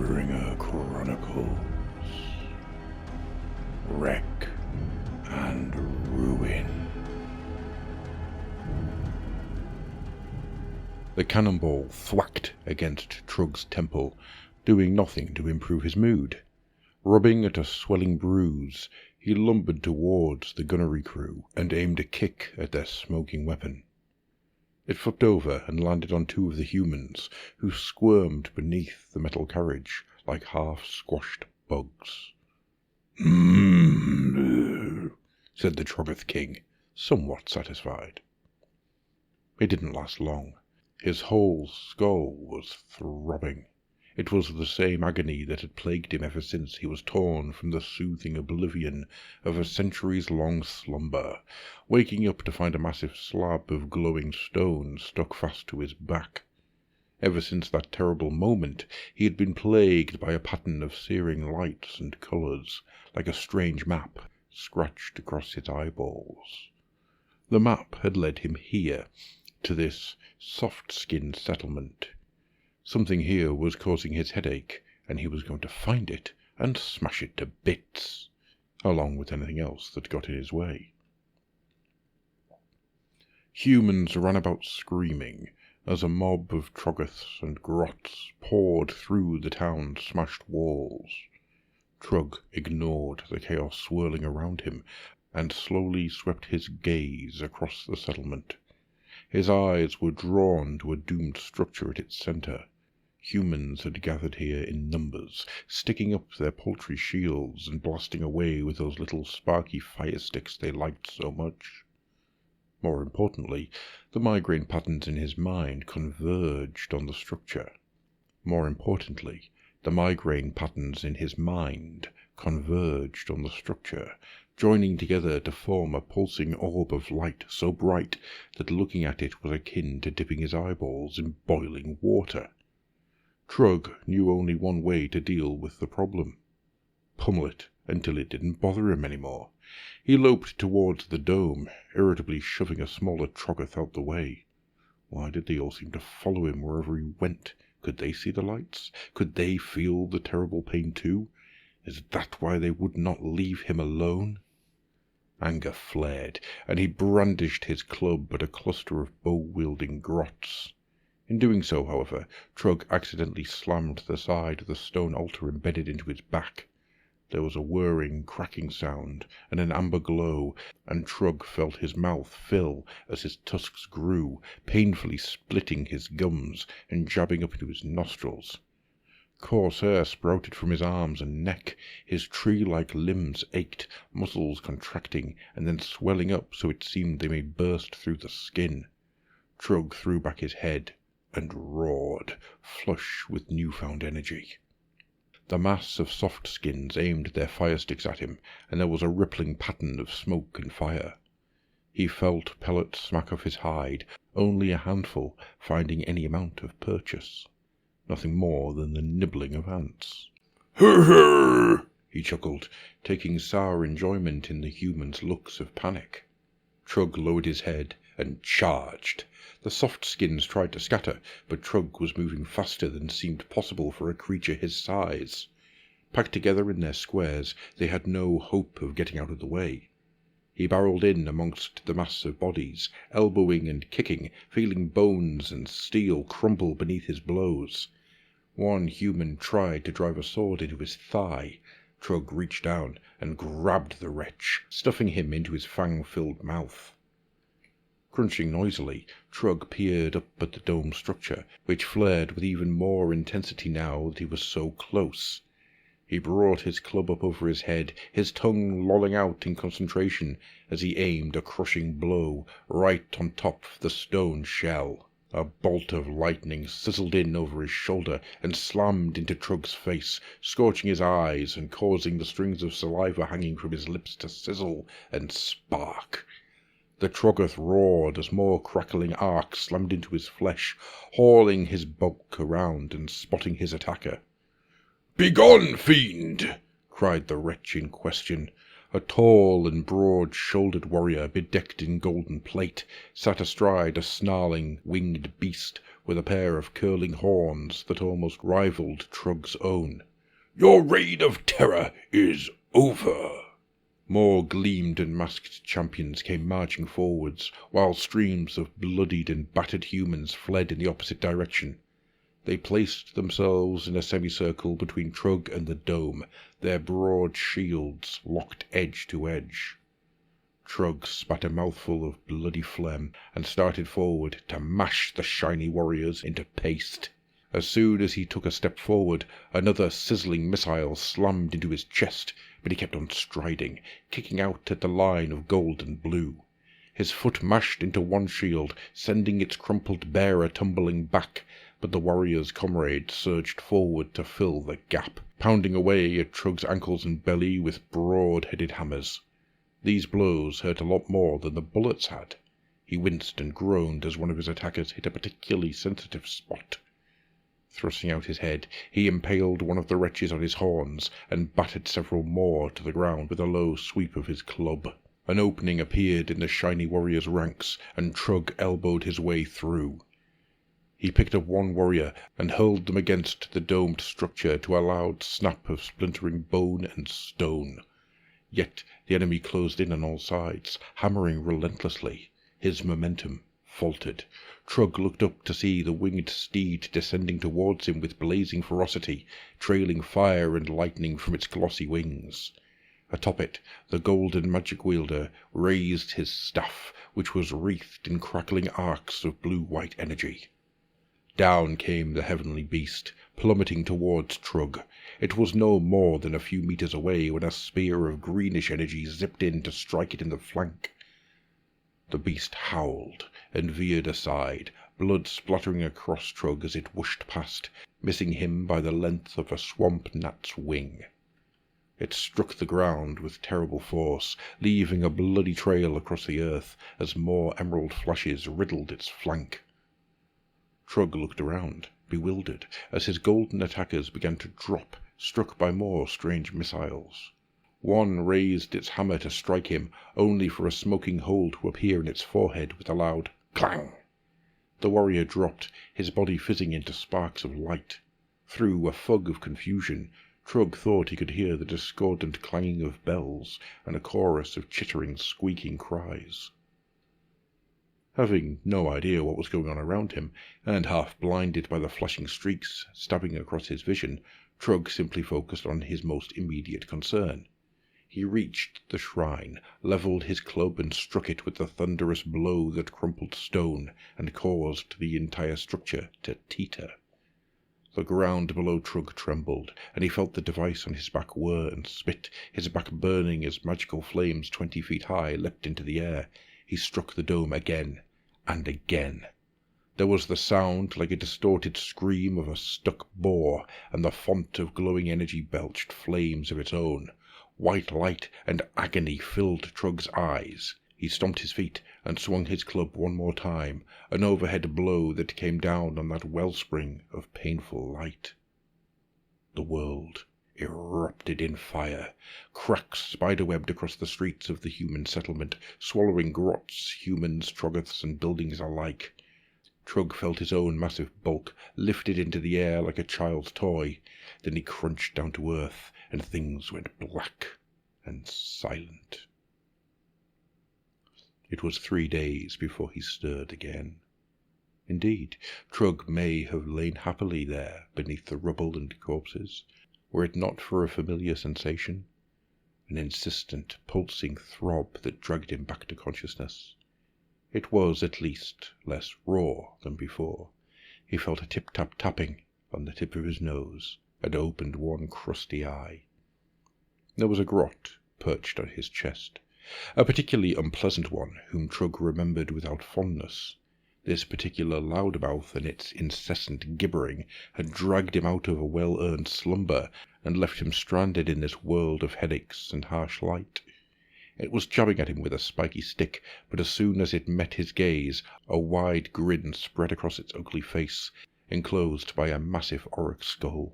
Dawnbringer Chronicles. Wreck and ruin. The cannonball thwacked against Trug's temple, doing nothing to improve his mood. Rubbing at a swelling bruise, he lumbered towards the gunnery crew and aimed a kick at their smoking weapon. It flipped over and landed on two of the humans, who squirmed beneath the metal carriage like half-squashed bugs. Said the Troggoth king, somewhat satisfied. It didn't last long. His whole skull was throbbing. It was the same agony that had plagued him ever since he was torn from the soothing oblivion of a centuries-long slumber, waking up to find a massive slab of glowing stone stuck fast to his back. Ever since that terrible moment, he had been plagued by a pattern of searing lights and colours, like a strange map scratched across his eyeballs. The map had led him here, to this soft-skinned settlement. Something here was causing his headache, and he was going to find it and smash it to bits, along with anything else that got in his way. Humans ran about screaming as a mob of Troggoths and grots poured through the town's smashed walls. Trug ignored the chaos swirling around him and slowly swept his gaze across the settlement. His eyes were drawn to a doomed structure at its centre. Humans had gathered here in numbers, sticking up their paltry shields and blasting away with those little sparky fire sticks they liked so much. More importantly, the migraine patterns in his mind converged on the structure. Joining together to form a pulsing orb of light so bright that looking at it was akin to dipping his eyeballs in boiling water. Trug knew only one way to deal with the problem. Pummel it until it didn't bother him anymore. He loped towards the dome, irritably shoving a smaller Troggoth out the way. Why did they all seem to follow him wherever he went? Could they see the lights? Could they feel the terrible pain too? Is that why they would not leave him alone? Anger flared, and he brandished his club at a cluster of bow-wielding grots. In doing so, however, Trug accidentally slammed the side of the stone altar embedded into his back. There was a whirring, cracking sound, and an amber glow, and Trug felt his mouth fill as his tusks grew, painfully splitting his gums and jabbing up into his nostrils. Coarse hair sprouted from his arms and neck. His tree-like limbs ached, muscles contracting and then swelling up so it seemed they may burst through the skin. Trug threw back his head and roared, flush with newfound energy. The mass of soft skins aimed their fire sticks at him, and there was a rippling pattern of smoke and fire. He felt pellets smack off his hide, only a handful finding any amount of purchase. Nothing more than the nibbling of ants. "Hur-hur!" he chuckled, taking sour enjoyment in the human's looks of panic. Trug lowered his head and charged. The soft skins tried to scatter, but Trug was moving faster than seemed possible for a creature his size. Packed together in their squares, they had no hope of getting out of the way. He barreled in amongst the mass of bodies, elbowing and kicking, feeling bones and steel crumble beneath his blows. One human tried to drive a sword into his thigh. Trug reached down and grabbed the wretch, stuffing him into his fang-filled mouth. Crunching noisily, Trug peered up at the dome structure, which flared with even more intensity now that he was so close. He brought his club up over his head, his tongue lolling out in concentration as he aimed a crushing blow right on top of the stone shell. A bolt of lightning sizzled in over his shoulder and slammed into Trug's face, scorching his eyes and causing the strings of saliva hanging from his lips to sizzle and spark. The Troggoth roared as more crackling arcs slammed into his flesh, hauling his bulk around and spotting his attacker. "Begone, fiend!" cried the wretch in question. A tall and broad-shouldered warrior, bedecked in golden plate, sat astride a snarling, winged beast with a pair of curling horns that almost rivaled Trug's own. "Your reign of terror is over!" More gleamed and masked champions came marching forwards, while streams of bloodied and battered humans fled in the opposite direction. They placed themselves in a semicircle between Trug and the dome, their broad shields locked edge to edge. Trug spat a mouthful of bloody phlegm and started forward to mash the shiny warriors into paste. As soon as he took a step forward, another sizzling missile slammed into his chest, but he kept on striding, kicking out at the line of gold and blue. His foot mashed into one shield, sending its crumpled bearer tumbling back, but the warrior's comrade surged forward to fill the gap, pounding away at Trug's ankles and belly with broad-headed hammers. These blows hurt a lot more than the bullets had. He winced and groaned as one of his attackers hit a particularly sensitive spot. Thrusting out his head, he impaled one of the wretches on his horns and battered several more to the ground with a low sweep of his club. An opening appeared in the shiny warrior's ranks, and Trug elbowed his way through. He picked up one warrior and hurled them against the domed structure to a loud snap of splintering bone and stone. Yet the enemy closed in on all sides, hammering relentlessly. His momentum faltered. Trug looked up to see the winged steed descending towards him with blazing ferocity, trailing fire and lightning from its glossy wings. Atop it, the golden magic wielder raised his staff, which was wreathed in crackling arcs of blue-white energy. Down came the heavenly beast, plummeting towards Trug. It was no more than a few meters away when a spear of greenish energy zipped in to strike it in the flank. The beast howled and veered aside, blood splattering across Trug as it whooshed past, missing him by the length of a swamp gnat's wing. It struck the ground with terrible force, leaving a bloody trail across the earth as more emerald flashes riddled its flank. Trug looked around, bewildered, as his golden attackers began to drop, struck by more strange missiles. One raised its hammer to strike him, only for a smoking hole to appear in its forehead with a loud clang. The warrior dropped, his body fizzing into sparks of light. Through a fog of confusion, Trug thought he could hear the discordant clanging of bells and a chorus of chittering, squeaking cries. Having no idea what was going on around him, and half blinded by the flashing streaks stabbing across his vision, Trug simply focused on his most immediate concern. He reached the shrine, levelled his club and struck it with the thunderous blow that crumpled stone and caused the entire structure to teeter. The ground below Trug trembled, and he felt the device on his back whir and spit, his back burning as magical flames 20 feet high leapt into the air. He struck the dome again and again. There was the sound like a distorted scream of a stuck boar, and the font of glowing energy belched flames of its own. White light and agony filled Trug's eyes. He stomped his feet and swung his club one more time, an overhead blow that came down on that wellspring of painful light. The world erupted in fire. Cracks spiderwebbed across the streets of the human settlement, swallowing grots, humans, Troggoths, and buildings alike. Trug felt his own massive bulk lifted into the air like a child's toy. Then he crunched down to earth, and things went black and silent. It was 3 days before he stirred again. Indeed, Trug may have lain happily there beneath the rubble and corpses, were it not for a familiar sensation, an insistent, pulsing throb that dragged him back to consciousness. It was, at least, less raw than before. He felt a tip-tap tapping on the tip of his nose, and opened one crusty eye. There was a grot perched on his chest, a particularly unpleasant one whom Trug remembered without fondness. This particular loudmouth and its incessant gibbering had dragged him out of a well-earned slumber and left him stranded in this world of headaches and harsh light. It was jabbing at him with a spiky stick, but as soon as it met his gaze, a wide grin spread across its ugly face, enclosed by a massive auroch skull.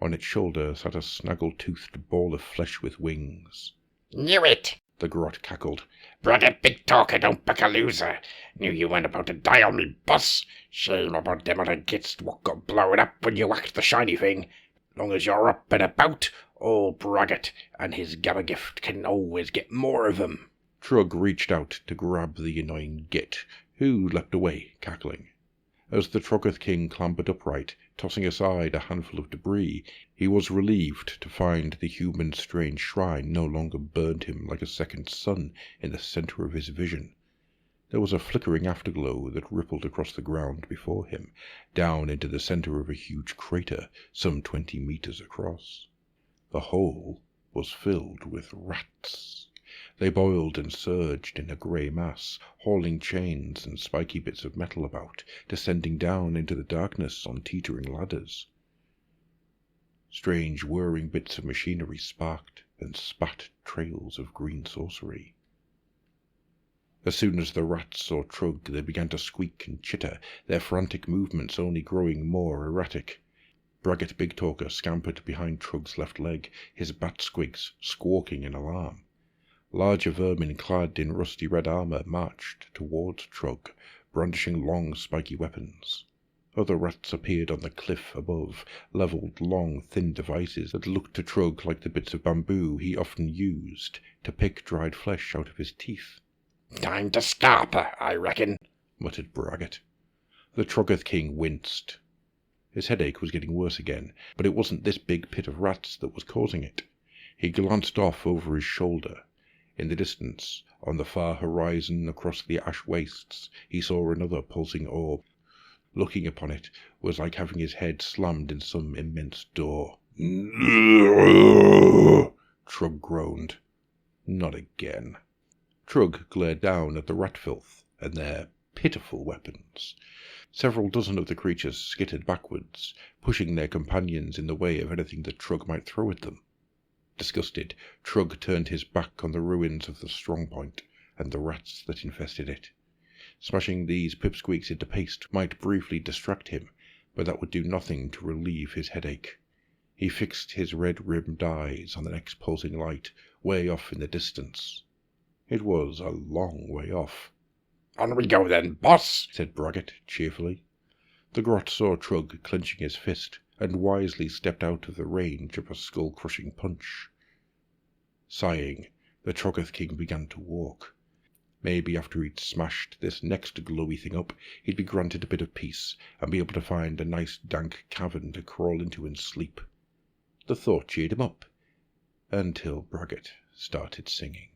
On its shoulder sat a snaggle-toothed ball of flesh with wings. Knew it, the grot cackled. Braggart big talker, don't back a loser. Knew you weren't about to die on me, boss. Shame about them other gits what got blown up when you whacked the shiny thing. Long as you're up and about, old Braggart and his gabba-gift can always get more of 'em. Trugg reached out to grab the annoying git, who leapt away, cackling. As the Troggoth king clambered upright, tossing aside a handful of debris, he was relieved to find the human's strange shrine no longer burned him like a second sun in the centre of his vision. There was a flickering afterglow that rippled across the ground before him, down into the centre of a huge crater some 20 meters across. The hole was filled with rats. They boiled and surged in a grey mass, hauling chains and spiky bits of metal about, descending down into the darkness on teetering ladders. Strange whirring bits of machinery sparked and spat trails of green sorcery. As soon as the rats saw Trugg, they began to squeak and chitter, their frantic movements only growing more erratic. Braggart Big Talker scampered behind Trugg's left leg, his bat squigs squawking in alarm. Larger vermin clad in rusty red armour marched towards Trugg, brandishing long spiky weapons. Other rats appeared on the cliff above, levelled long thin devices that looked to Trugg like the bits of bamboo he often used to pick dried flesh out of his teeth. Time to scarper, I reckon, muttered Braggart. The Troggoth king winced. His headache was getting worse again, but it wasn't this big pit of rats that was causing it. He glanced off over his shoulder. In the distance, on the far horizon across the ash wastes, he saw another pulsing orb. Looking upon it was like having his head slammed in some immense door. Trugg groaned. Not again. Trugg glared down at the rat filth and their pitiful weapons. Several dozen of the creatures skittered backwards, pushing their companions in the way of anything that Trugg might throw at them. Disgusted, Trugg turned his back on the ruins of the strong point and the rats that infested it. Smashing these pipsqueaks into paste might briefly distract him, but that would do nothing to relieve his headache. He fixed his red-rimmed eyes on the next pulsing light, way off in the distance. It was a long way off. On we go then, boss, said Braggart cheerfully. The grot saw Trugg clenching his fist, and wisely stepped out of the range of a skull-crushing punch. Sighing, the Troggoth king began to walk. Maybe after he'd smashed this next glowy thing up, he'd be granted a bit of peace, and be able to find a nice dank cavern to crawl into and sleep. The thought cheered him up, until Braggart started singing.